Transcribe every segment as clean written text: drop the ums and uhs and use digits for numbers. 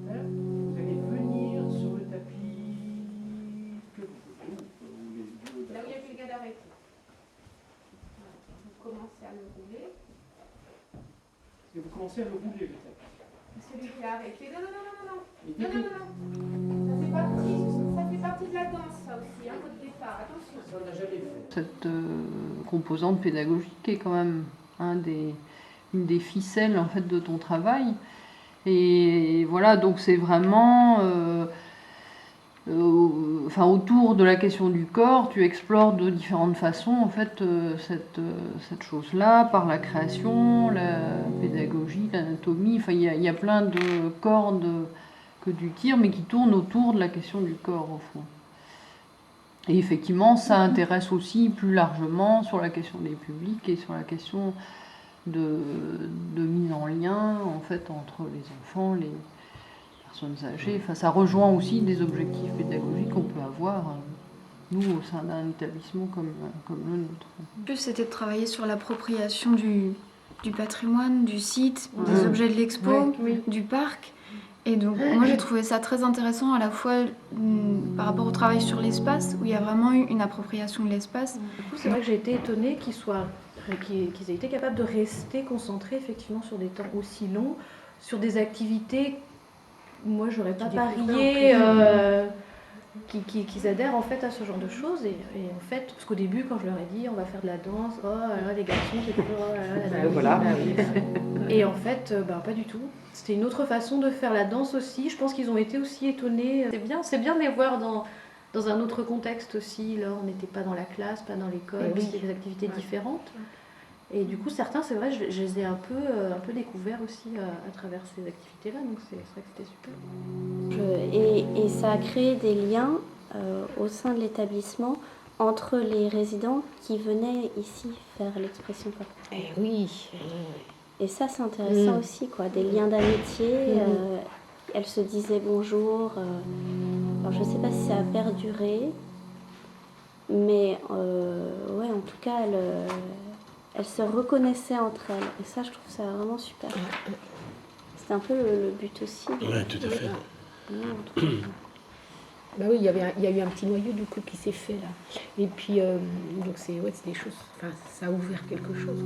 terre. Vous allez venir sur le tapis que vous voulez. Là où il y a quelqu'un d'arrêté. Vous commencez à le rouler. Et vous commencez à le rouler, le tapis. Celui qui a arrêté. Non, non, non, non, non. Et Non, non, non, non. Ça fait partie de la danse, ça aussi, hein, votre départ. Attention. Ça, on n'a jamais fait. Cette composante pédagogique est quand même une des ficelles en fait de ton travail. Et voilà, donc c'est vraiment autour de la question du corps, tu explores de différentes façons en fait cette chose-là, par la création, la pédagogie, l'anatomie. Enfin, il y a plein de cordes que tu tires, mais qui tournent autour de la question du corps au fond. Et effectivement, ça intéresse aussi plus largement sur la question des publics et sur la question de mise en lien en fait entre les enfants, les personnes âgées. Enfin, ça rejoint aussi des objectifs pédagogiques qu'on peut avoir, nous, au sein d'un établissement comme le nôtre. En plus, c'était de travailler sur l'appropriation du patrimoine, du site, des objets de l'expo, du parc. Et donc, moi, j'ai trouvé ça très intéressant à la fois par rapport au travail sur l'espace, où il y a vraiment eu une appropriation de l'espace. Du coup, c'est vrai que j'ai été étonnée qu'ils aient été capables de rester concentrés effectivement sur des temps aussi longs, sur des activités où moi, j'aurais pas parié qu'ils adhèrent en fait à ce genre de choses. Et en fait, parce qu'au début, quand je leur ai dit on va faire de la danse, oh là, les garçons, c'est toujours oh là, la danse. Voilà. Et en fait, pas du tout. C'était une autre façon de faire la danse aussi. Je pense qu'ils ont été aussi étonnés. C'est bien de les voir dans un autre contexte aussi. Là, on n'était pas dans la classe, pas dans l'école, c'était des activités différentes. Et du coup, certains, c'est vrai, je les ai un peu découverts aussi à travers ces activités-là. Donc c'est vrai que c'était super. Et ça a créé des liens au sein de l'établissement entre les résidents qui venaient ici faire l'expression corporelle. Oui. Et ça, c'est intéressant aussi, quoi. Des liens d'amitié. Elles se disaient bonjour. Alors, je ne sais pas si ça a perduré, mais ouais, en tout cas, elles se reconnaissaient entre elles. Et ça, je trouve ça vraiment super. C'est un peu le but aussi. Oui, tout à fait. Bah oui, il y a eu un petit noyau du coup qui s'est fait là. Et puis, donc c'est des choses, enfin, ça a ouvert quelque chose.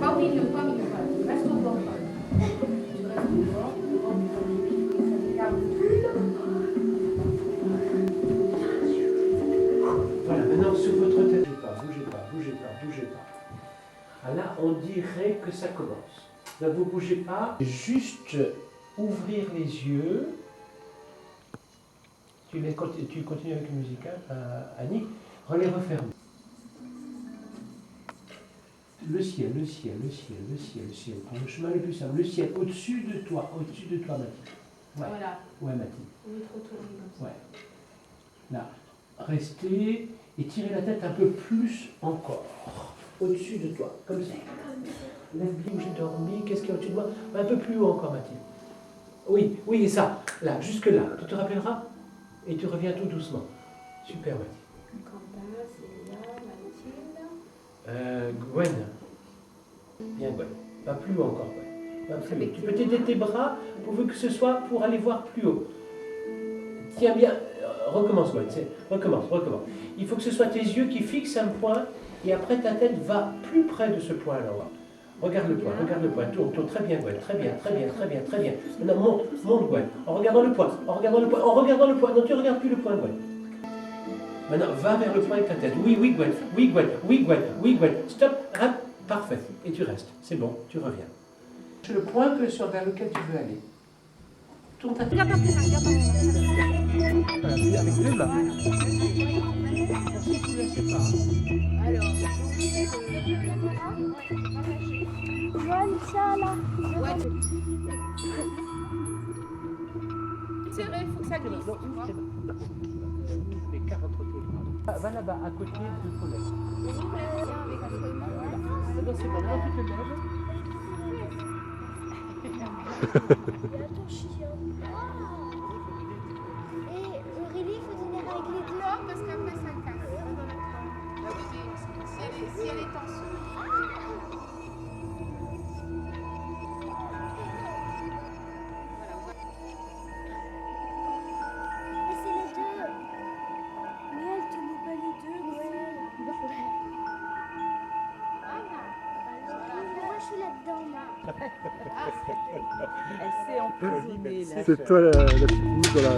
Pas au milieu, pas au milieu. Reste au bord. Tu restes au bord. Voilà, maintenant sur votre tête, bougez pas, bougez pas, bougez pas. Ah, là, on dirait que ça commence. Ne vous bougez pas, juste ouvrir les yeux. Tu continues avec la musique, hein, Annie. Les refermer. Le ciel, le ciel, le ciel, le ciel, le ciel. Prends le chemin le plus simple. Le ciel au-dessus de toi, Mathilde. Ouais. Voilà. Ouais, Mathilde. On est trop tourné comme ça. Ouais. Là. Restez et tirez la tête un peu plus encore. Au-dessus de toi, comme ça. Lève bien où j'ai dormi. Qu'est-ce qu'il y a au-dessus de moi? Un peu plus haut encore, Mathilde. Oui, oui, et ça. Là, jusque là. Tu te rappelleras? Et tu reviens tout doucement. Super, Mathilde. Quentin, c'est là, Mathilde. Gwen. Bien, Gwen. Pas plus haut encore, Gwen. Pas plus haut. Tu peux t'aider tes bras pourvu que ce soit pour aller voir plus haut. Tiens bien. Recommence, Gwen. Recommence. Il faut que ce soit tes yeux qui fixent un point et après ta tête va plus près de ce point-là. Regarde le point. Tourne. Très bien, Gwen. Très bien. Maintenant, monte, Gwen. En regardant le point. Non, tu ne regardes plus le point, Gwen. Maintenant, va vers le point avec ta tête. Oui, Gwen. Stop, rap, parfait. Et tu restes. C'est bon, tu reviens. C'est le point vers lequel tu veux aller. Tourne ta tête. Voilà, avec deux là. Ensuite, tu la sépares. C'est vrai, il faut que ça glisse. Les cartes entre tes bras. Va là-bas, à côté de Colette. C'est bon, là tu te lèves. Attends, chien. Et Aurélie, il faut tenir avec les deux. Non, parce qu'après ça casse. Ah oui, mais si elle est en dessous. Mais c'est les deux. Mais elle tenait pas les deux, ouais. Moi, je suis là-dedans, là. Elle s'est emprisonnée là. C'est toi la petite boule dans la...